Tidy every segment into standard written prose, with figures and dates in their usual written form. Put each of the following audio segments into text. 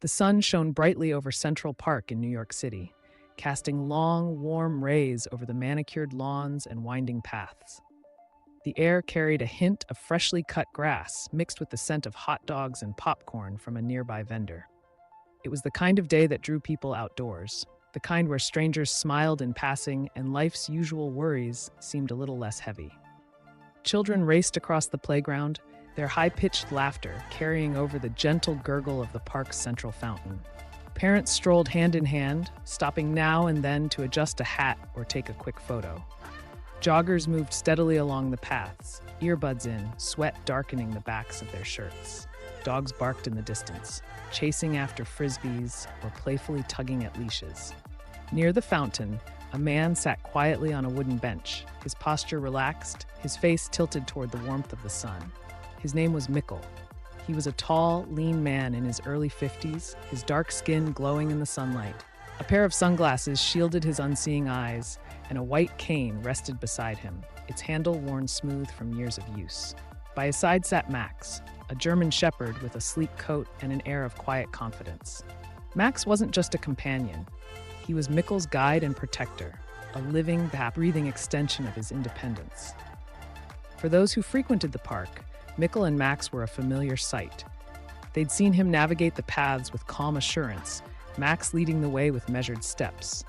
The sun shone brightly over Central Park in New York City, casting long, warm rays over the manicured lawns and winding paths. The air carried a hint of freshly cut grass mixed with the scent of hot dogs and popcorn from a nearby vendor. It was the kind of day that drew people outdoors, the kind where strangers smiled in passing and life's usual worries seemed a little less heavy. Children raced across the playground, their high-pitched laughter carrying over the gentle gurgle of the park's central fountain. Parents strolled hand in hand, stopping now and then to adjust a hat or take a quick photo. Joggers moved steadily along the paths, earbuds in, sweat darkening the backs of their shirts. Dogs barked in the distance, chasing after frisbees or playfully tugging at leashes. Near the fountain, a man sat quietly on a wooden bench, his posture relaxed, his face tilted toward the warmth of the sun. His name was Mickel. He was a tall, lean man in his early 50s, his dark skin glowing in the sunlight. A pair of sunglasses shielded his unseeing eyes, and a white cane rested beside him, its handle worn smooth from years of use. By his side sat Max, a German shepherd with a sleek coat and an air of quiet confidence. Max wasn't just a companion. He was Mickel's guide and protector, a living, breathing extension of his independence. For those who frequented the park, Mickel and Max were a familiar sight. They'd seen him navigate the paths with calm assurance, Max leading the way with measured steps.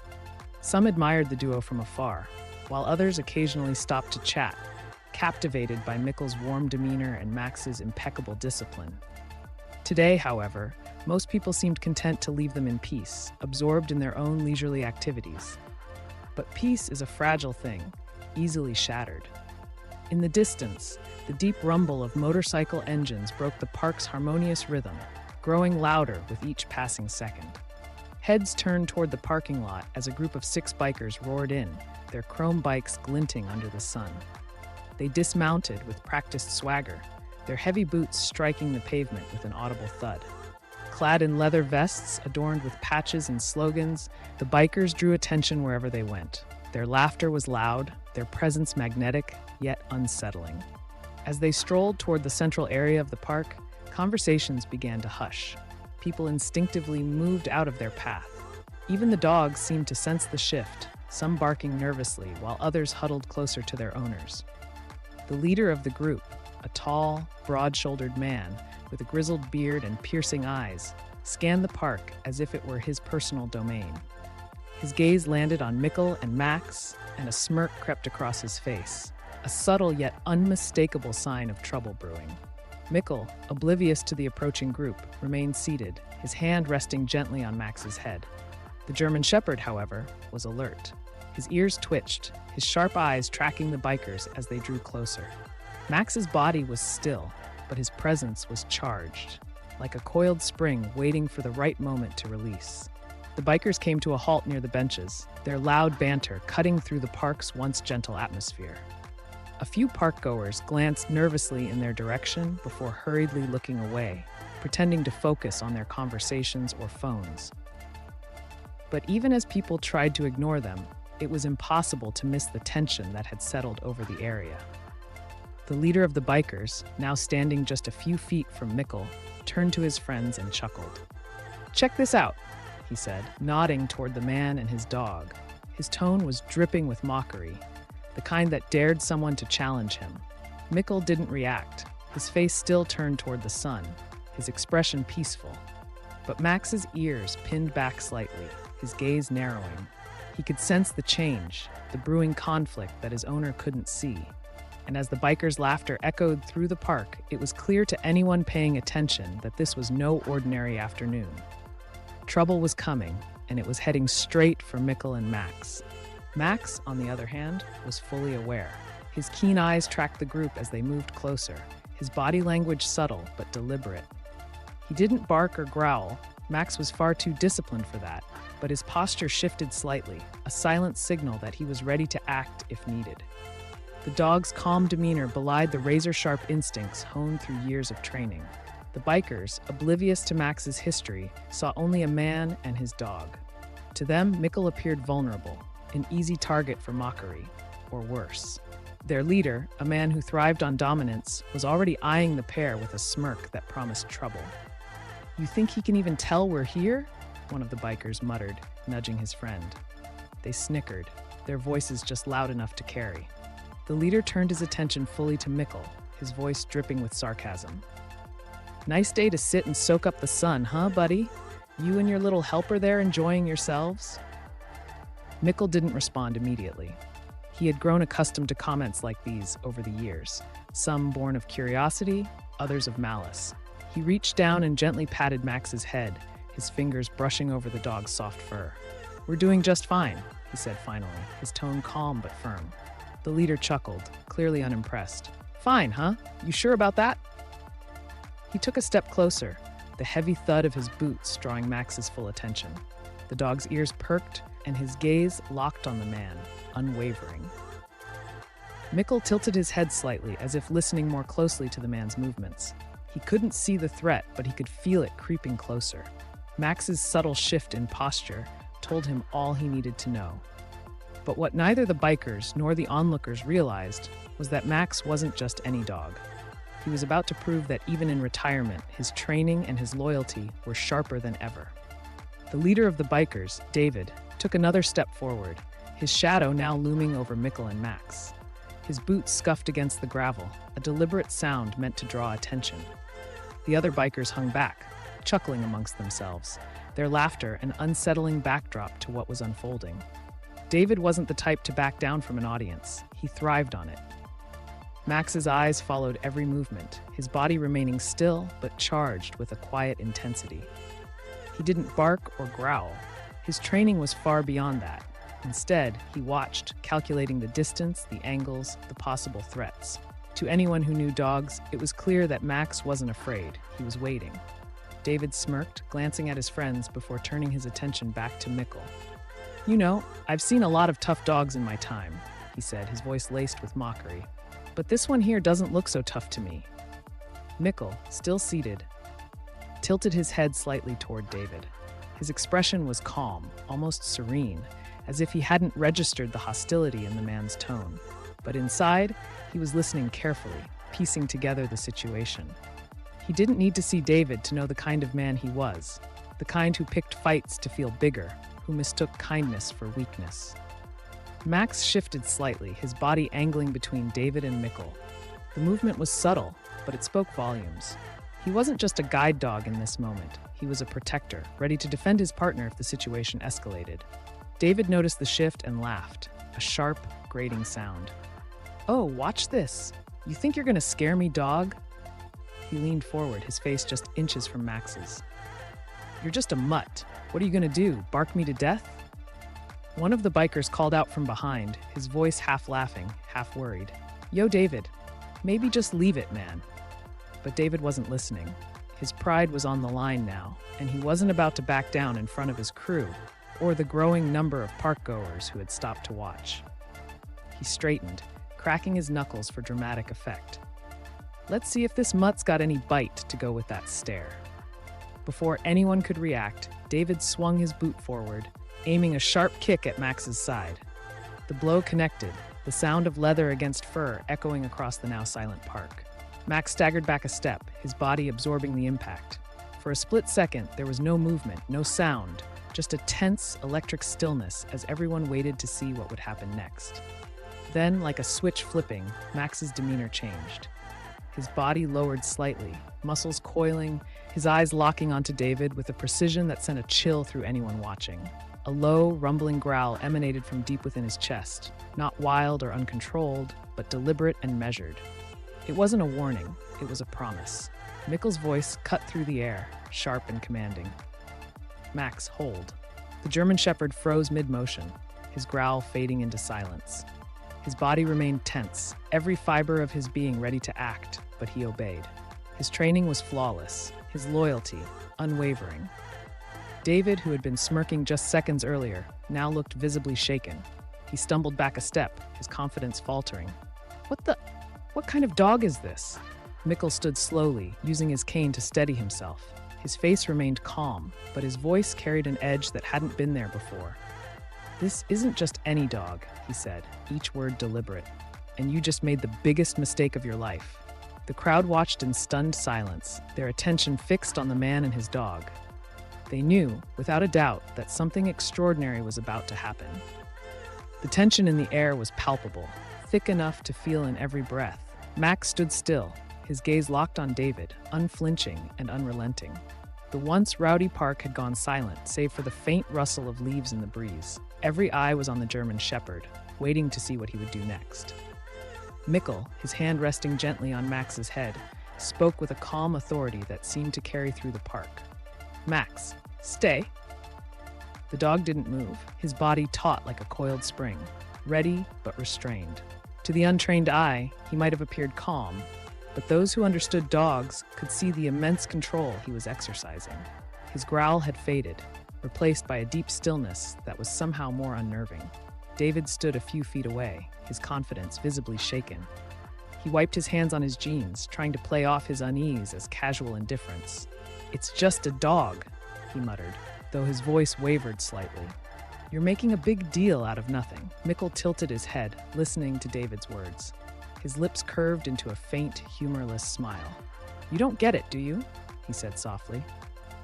Some admired the duo from afar, while others occasionally stopped to chat, captivated by Mickel's warm demeanor and Max's impeccable discipline. Today, however, most people seemed content to leave them in peace, absorbed in their own leisurely activities. But peace is a fragile thing, easily shattered. In the distance, the deep rumble of motorcycle engines broke the park's harmonious rhythm, growing louder with each passing second. Heads turned toward the parking lot as a group of 6 bikers roared in, their chrome bikes glinting under the sun. They dismounted with practiced swagger, their heavy boots striking the pavement with an audible thud. Clad in leather vests adorned with patches and slogans, the bikers drew attention wherever they went. Their laughter was loud, their presence magnetic, yet unsettling. As they strolled toward the central area of the park, conversations began to hush. People instinctively moved out of their path. Even the dogs seemed to sense the shift, some barking nervously while others huddled closer to their owners. The leader of the group, a tall, broad-shouldered man with a grizzled beard and piercing eyes, scanned the park as if it were his personal domain. His gaze landed on Mickel and Max, and a smirk crept across his face, a subtle yet unmistakable sign of trouble brewing. Mickel, oblivious to the approaching group, remained seated, his hand resting gently on Max's head. The German shepherd, however, was alert. His ears twitched, his sharp eyes tracking the bikers as they drew closer. Max's body was still, but his presence was charged, like a coiled spring waiting for the right moment to release. The bikers came to a halt near the benches, their loud banter cutting through the park's once gentle atmosphere. A few parkgoers glanced nervously in their direction before hurriedly looking away, pretending to focus on their conversations or phones. But even as people tried to ignore them, it was impossible to miss the tension that had settled over the area. The leader of the bikers, now standing just a few feet from Mickel, turned to his friends and chuckled. "Check this out," he said, nodding toward the man and his dog. His tone was dripping with mockery, the kind that dared someone to challenge him. Mickel didn't react, his face still turned toward the sun, his expression peaceful. But Max's ears pinned back slightly, his gaze narrowing. He could sense the change, the brewing conflict that his owner couldn't see. And as the bikers' laughter echoed through the park, it was clear to anyone paying attention that this was no ordinary afternoon. Trouble was coming, and it was heading straight for Mickel and Max. Max, on the other hand, was fully aware. His keen eyes tracked the group as they moved closer, his body language subtle but deliberate. He didn't bark or growl. Max was far too disciplined for that, but his posture shifted slightly, a silent signal that he was ready to act if needed. The dog's calm demeanor belied the razor-sharp instincts honed through years of training. The bikers, oblivious to Max's history, saw only a man and his dog. To them, Mickel appeared vulnerable, an easy target for mockery, or worse. Their leader, a man who thrived on dominance, was already eyeing the pair with a smirk that promised trouble. You think he can even tell we're here? One of the bikers muttered, nudging his friend. They snickered, their voices just loud enough to carry. The leader turned his attention fully to Mickel, his voice dripping with sarcasm. Nice day to sit and soak up the sun, huh, buddy? You and your little helper there enjoying yourselves? Mickel didn't respond immediately. He had grown accustomed to comments like these over the years, some born of curiosity, others of malice. He reached down and gently patted Max's head, his fingers brushing over the dog's soft fur. "We're doing just fine," he said finally, his tone calm but firm. The leader chuckled, clearly unimpressed. "Fine, huh? You sure about that?" He took a step closer, the heavy thud of his boots drawing Max's full attention. The dog's ears perked, and his gaze locked on the man, unwavering. Mickel tilted his head slightly, as if listening more closely to the man's movements. He couldn't see the threat, but he could feel it creeping closer. Max's subtle shift in posture told him all he needed to know. But what neither the bikers nor the onlookers realized was that Max wasn't just any dog. He was about to prove that even in retirement, his training and his loyalty were sharper than ever. The leader of the bikers, David, took another step forward, his shadow now looming over Mickel and Max. His boots scuffed against the gravel, a deliberate sound meant to draw attention. The other bikers hung back, chuckling amongst themselves, their laughter an unsettling backdrop to what was unfolding. David wasn't the type to back down from an audience. He thrived on it. Max's eyes followed every movement, his body remaining still but charged with a quiet intensity. He didn't bark or growl. His training was far beyond that. Instead, he watched, calculating the distance, the angles, the possible threats. To anyone who knew dogs, it was clear that Max wasn't afraid. He was waiting. David smirked, glancing at his friends before turning his attention back to Mickel. "You know, I've seen a lot of tough dogs in my time," he said, his voice laced with mockery. "But this one here doesn't look so tough to me." Mickel, still seated, tilted his head slightly toward David. His expression was calm, almost serene, as if he hadn't registered the hostility in the man's tone. But inside, he was listening carefully, piecing together the situation. He didn't need to see David to know the kind of man he was, the kind who picked fights to feel bigger, who mistook kindness for weakness. Max shifted slightly, his body angling between David and Mickel. The movement was subtle, but it spoke volumes. He wasn't just a guide dog in this moment. He was a protector, ready to defend his partner if the situation escalated. David noticed the shift and laughed, a sharp, grating sound. "Oh, watch this. You think you're gonna scare me, dog?" He leaned forward, his face just inches from Max's. "You're just a mutt. What are you gonna do, bark me to death?" One of the bikers called out from behind, his voice half laughing, half worried. "Yo, David, maybe just leave it, man." But David wasn't listening. His pride was on the line now, and he wasn't about to back down in front of his crew, or the growing number of park-goers who had stopped to watch. He straightened, cracking his knuckles for dramatic effect. "Let's see if this mutt's got any bite to go with that stare." Before anyone could react, David swung his boot forward, aiming a sharp kick at Max's side. The blow connected, the sound of leather against fur echoing across the now silent park. Max staggered back a step, his body absorbing the impact. For a split second, there was no movement, no sound, just a tense, electric stillness as everyone waited to see what would happen next. Then, like a switch flipping, Max's demeanor changed. His body lowered slightly, muscles coiling, his eyes locking onto David with a precision that sent a chill through anyone watching. A low, rumbling growl emanated from deep within his chest, not wild or uncontrolled, but deliberate and measured. It wasn't a warning, it was a promise. Mickel's voice cut through the air, sharp and commanding. "Max, hold." The German Shepherd froze mid-motion, his growl fading into silence. His body remained tense, every fiber of his being ready to act, but he obeyed. His training was flawless, his loyalty unwavering. David, who had been smirking just seconds earlier, now looked visibly shaken. He stumbled back a step, his confidence faltering. What kind of dog is this?" Mickel stood slowly, using his cane to steady himself. His face remained calm, but his voice carried an edge that hadn't been there before. "This isn't just any dog," he said, each word deliberate. "And you just made the biggest mistake of your life." The crowd watched in stunned silence, their attention fixed on the man and his dog. They knew, without a doubt, that something extraordinary was about to happen. The tension in the air was palpable, thick enough to feel in every breath. Max stood still, his gaze locked on David, unflinching and unrelenting. The once rowdy park had gone silent, save for the faint rustle of leaves in the breeze. Every eye was on the German shepherd, waiting to see what he would do next. Mickel, his hand resting gently on Max's head, spoke with a calm authority that seemed to carry through the park. "Max, stay." The dog didn't move, his body taut like a coiled spring, ready but restrained. To the untrained eye, he might have appeared calm, but those who understood dogs could see the immense control he was exercising. His growl had faded, replaced by a deep stillness that was somehow more unnerving. David stood a few feet away, his confidence visibly shaken. He wiped his hands on his jeans, trying to play off his unease as casual indifference. "It's just a dog," he muttered, though his voice wavered slightly. "You're making a big deal out of nothing." Mickel tilted his head, listening to David's words. His lips curved into a faint, humorless smile. "You don't get it, do you?" he said softly.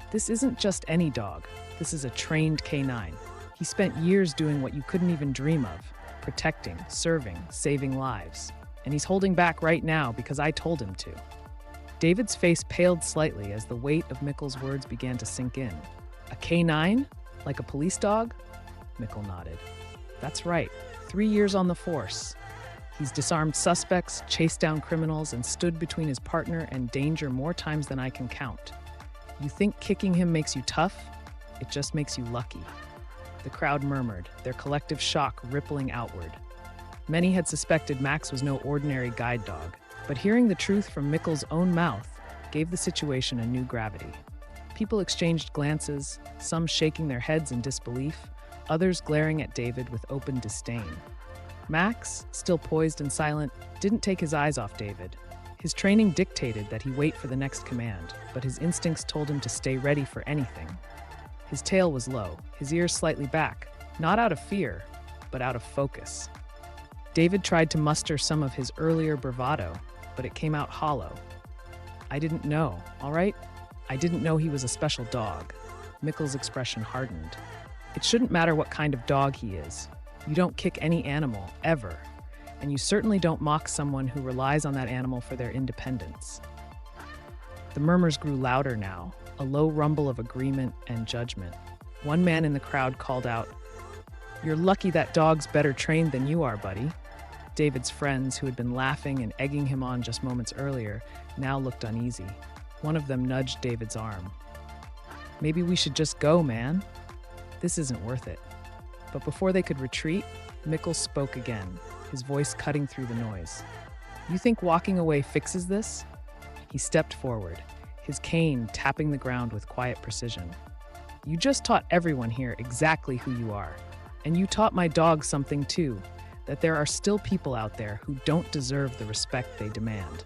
"This isn't just any dog. This is a trained canine. He spent years doing what you couldn't even dream of, protecting, serving, saving lives. And he's holding back right now because I told him to." David's face paled slightly as the weight of Mickel's words began to sink in. "A canine? Like a police dog?" Mickel nodded. "That's right. 3 years on the force. He's disarmed suspects, chased down criminals, and stood between his partner and danger more times than I can count. You think kicking him makes you tough? It just makes you lucky." The crowd murmured, their collective shock rippling outward. Many had suspected Max was no ordinary guide dog, but hearing the truth from Mickel's own mouth gave the situation a new gravity. People exchanged glances, some shaking their heads in disbelief, others glaring at David with open disdain. Max, still poised and silent, didn't take his eyes off David. His training dictated that he wait for the next command, but his instincts told him to stay ready for anything. His tail was low, his ears slightly back, not out of fear, but out of focus. David tried to muster some of his earlier bravado, but it came out hollow. "I didn't know, all right? I didn't know he was a special dog." Mickel's expression hardened. "It shouldn't matter what kind of dog he is. You don't kick any animal, ever. And you certainly don't mock someone who relies on that animal for their independence." The murmurs grew louder now, a low rumble of agreement and judgment. One man in the crowd called out, "You're lucky that dog's better trained than you are, buddy." David's friends, who had been laughing and egging him on just moments earlier, now looked uneasy. One of them nudged David's arm. "Maybe we should just go, man. This isn't worth it." But before they could retreat, Mickel spoke again, his voice cutting through the noise. "You think walking away fixes this?" He stepped forward, his cane tapping the ground with quiet precision. "You just taught everyone here exactly who you are. And you taught my dog something too, that there are still people out there who don't deserve the respect they demand."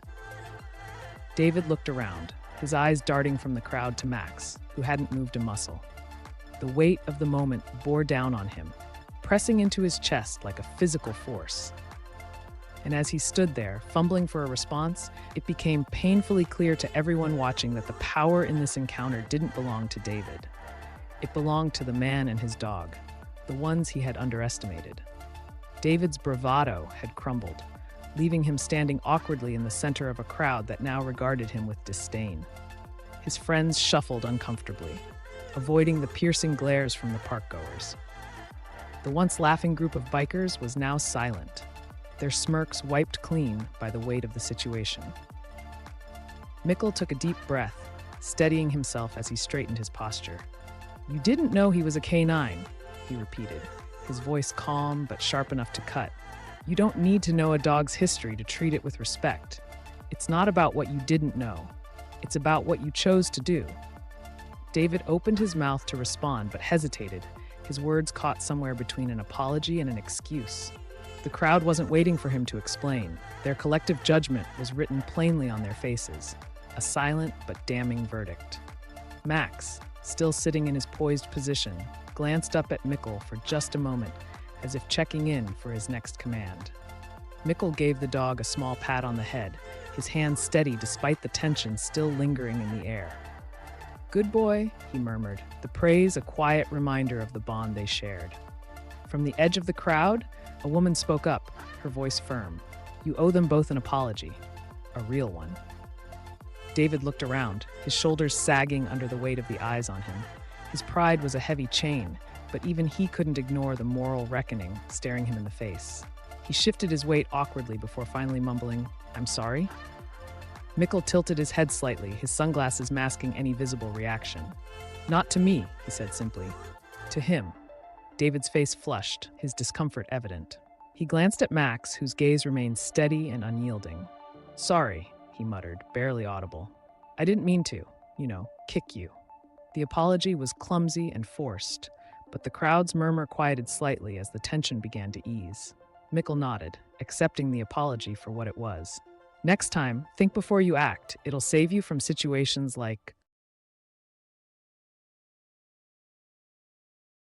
David looked around, his eyes darting from the crowd to Max, who hadn't moved a muscle. The weight of the moment bore down on him, pressing into his chest like a physical force. And as he stood there, fumbling for a response, it became painfully clear to everyone watching that the power in this encounter didn't belong to David. It belonged to the man and his dog, the ones he had underestimated. David's bravado had crumbled, leaving him standing awkwardly in the center of a crowd that now regarded him with disdain. His friends shuffled uncomfortably, avoiding the piercing glares from the parkgoers. The once laughing group of bikers was now silent, their smirks wiped clean by the weight of the situation. Mickel took a deep breath, steadying himself as he straightened his posture. "You didn't know he was a canine," he repeated, his voice calm but sharp enough to cut. "You don't need to know a dog's history to treat it with respect. It's not about what you didn't know. It's about what you chose to do." David opened his mouth to respond but hesitated, his words caught somewhere between an apology and an excuse. The crowd wasn't waiting for him to explain. Their collective judgment was written plainly on their faces, a silent but damning verdict. Max, still sitting in his poised position, glanced up at Mickel for just a moment, as if checking in for his next command. Mickel gave the dog a small pat on the head, his hand steady despite the tension still lingering in the air. "Good boy," he murmured, the praise a quiet reminder of the bond they shared. From the edge of the crowd, a woman spoke up, her voice firm. "You owe them both an apology. A real one." David looked around, his shoulders sagging under the weight of the eyes on him. His pride was a heavy chain, but even he couldn't ignore the moral reckoning staring him in the face. He shifted his weight awkwardly before finally mumbling, "I'm sorry?" Mickel tilted his head slightly, his sunglasses masking any visible reaction. "Not to me," he said simply. "To him." David's face flushed, his discomfort evident. He glanced at Max, whose gaze remained steady and unyielding. "Sorry," he muttered, barely audible. "I didn't mean to, kick you." The apology was clumsy and forced, but the crowd's murmur quieted slightly as the tension began to ease. Mickel nodded, accepting the apology for what it was. "Next time, think before you act. It'll save you from situations like